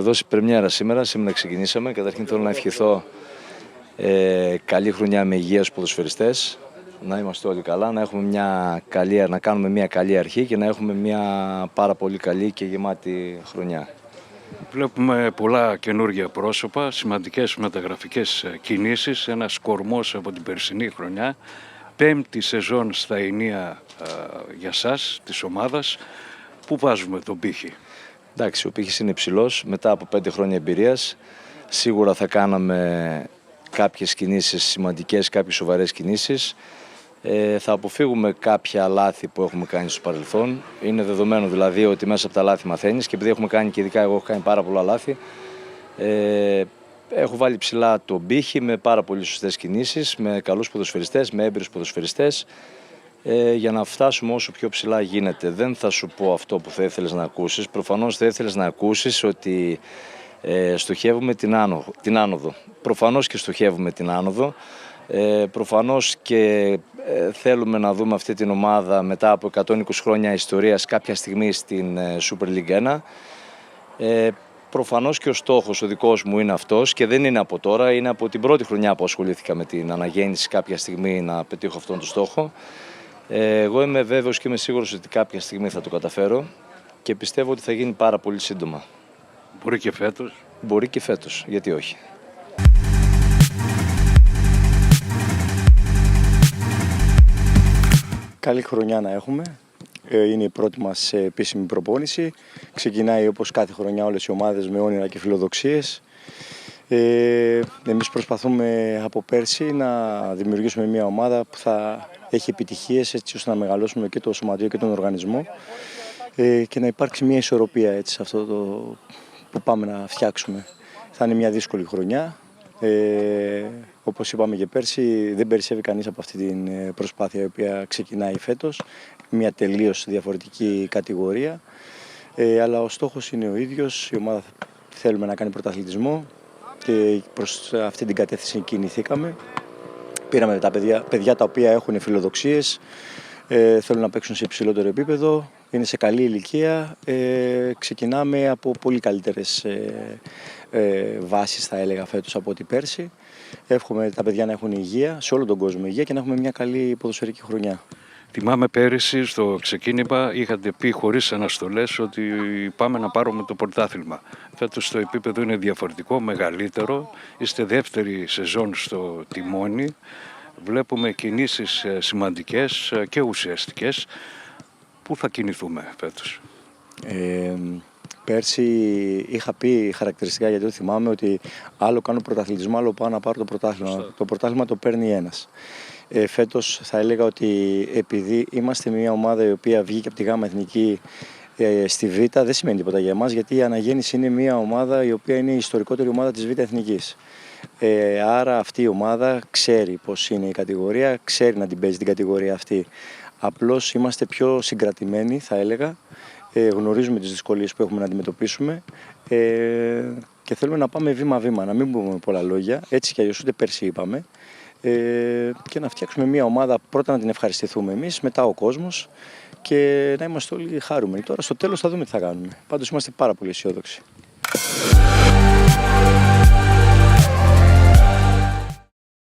δώσει πρεμιέρα σήμερα ξεκινήσαμε. Καταρχήν θέλω να ευχηθώ καλή χρονιά με υγεία στους ποδοσφαιριστές, να είμαστε όλοι καλά, να κάνουμε μια καλή αρχή και να έχουμε μια πάρα πολύ καλή και γεμάτη χρονιά. Βλέπουμε πολλά καινούργια πρόσωπα, σημαντικές μεταγραφικές κινήσεις, ένας κορμός από την περσινή χρονιά, 5η σεζόν στα ενία για σας, της ομάδας. Πού βάζουμε τον πύχη? Εντάξει, ο πύχης είναι υψηλός, μετά από 5 χρόνια εμπειρίας. Σίγουρα θα κάναμε κάποιες κινήσεις σημαντικές, κάποιες σοβαρές κινήσεις. Θα αποφύγουμε κάποια λάθη που έχουμε κάνει στο παρελθόν. Είναι δεδομένο δηλαδή ότι μέσα από τα λάθη μαθαίνεις και επειδή έχουμε κάνει και ειδικά εγώ έχω κάνει πάρα πολλά λάθη, έχω βάλει ψηλά τον πύχη με πάρα πολύ σωστές κινήσεις, με καλούς ποδοσφαιριστές, με έμπειρους ποδοσφαιριστές, για να φτάσουμε όσο πιο ψηλά γίνεται. Δεν θα σου πω αυτό που θα ήθελες να ακούσεις. Προφανώς θα ήθελες να ακούσεις ότι στοχεύουμε την άνοδο. Προφανώς και στοχεύουμε την άνοδο. Προφανώς και θέλουμε να δούμε αυτή την ομάδα μετά από 120 χρόνια ιστορίας κάποια στιγμή στην Super League 1. Προφανώς και ο στόχος ο δικός μου είναι αυτός και δεν είναι από τώρα, είναι από την πρώτη χρονιά που ασχολήθηκα με την αναγέννηση κάποια στιγμή να πετύχω αυτόν τον στόχο. Εγώ είμαι βέβαιος και είμαι σίγουρος ότι κάποια στιγμή θα το καταφέρω και πιστεύω ότι θα γίνει πάρα πολύ σύντομα. Μπορεί και φέτος? Μπορεί και φέτος, γιατί όχι. Καλή χρονιά να έχουμε. Είναι η πρώτη μας επίσημη προπόνηση. Ξεκινάει όπως κάθε χρονιά όλες οι ομάδες με όνειρα και φιλοδοξίες. Εμείς προσπαθούμε από πέρσι να δημιουργήσουμε μια ομάδα που θα έχει επιτυχίες έτσι ώστε να μεγαλώσουμε και το σωματείο και τον οργανισμό και να υπάρξει μια ισορροπία έτσι, σε αυτό το που πάμε να φτιάξουμε. Θα είναι μια δύσκολη χρονιά. Όπως είπαμε και πέρσι, δεν περισσεύει κανείς από αυτή την προσπάθεια η οποία ξεκινάει φέτος. Μια τελείως διαφορετική κατηγορία, αλλά ο στόχος είναι ο ίδιος. Η ομάδα θέλουμε να κάνει πρωταθλητισμό και προς αυτή την κατεύθυνση κινηθήκαμε. Πήραμε τα παιδιά τα οποία έχουν φιλοδοξίες, θέλουν να παίξουν σε υψηλότερο επίπεδο, είναι σε καλή ηλικία. Ξεκινάμε από πολύ καλύτερες βάσεις θα έλεγα φέτος από ό,τι πέρσι. Εύχομαι τα παιδιά να έχουν υγεία, σε όλο τον κόσμο υγεία και να έχουμε μια καλή ποδοσφαιρική χρονιά. Θυμάμαι πέρυσι στο ξεκίνημα είχατε πει χωρίς αναστολές ότι πάμε να πάρουμε το πρωτάθλημα. Φέτος το επίπεδο είναι διαφορετικό, μεγαλύτερο. Είστε δεύτερη σεζόν στο τιμόνι. Βλέπουμε κινήσεις σημαντικές και ουσιαστικές. Πού θα κινηθούμε φέτος? Πέρσι είχα πει χαρακτηριστικά, γιατί το θυμάμαι, ότι άλλο κάνω πρωταθλητισμό, άλλο πάω να πάρω το πρωτάθλημα. Το πρωτάθλημα το παίρνει ένας. Φέτος θα έλεγα ότι επειδή είμαστε μια ομάδα η οποία βγήκε από τη ΓΑΜΑ Εθνική στη Β, δεν σημαίνει τίποτα για εμάς, γιατί η Αναγέννηση είναι μια ομάδα η οποία είναι η ιστορικότερη ομάδα της Β Εθνικής. Άρα αυτή η ομάδα ξέρει πώς είναι η κατηγορία, ξέρει να την παίζει την κατηγορία αυτή. Απλώς είμαστε πιο συγκρατημένοι θα έλεγα, γνωρίζουμε τις δυσκολίες που έχουμε να αντιμετωπίσουμε και θέλουμε να πάμε βήμα-βήμα, να μην πούμε πολλά λόγια, έτσι κι αλλιώς ούτε πέρσι είπαμε, και να φτιάξουμε μια ομάδα, πρώτα να την ευχαριστηθούμε εμείς, μετά ο κόσμος και να είμαστε όλοι χαρούμενοι. Τώρα στο τέλος θα δούμε τι θα κάνουμε. Πάντως είμαστε πάρα πολύ αισιόδοξοι.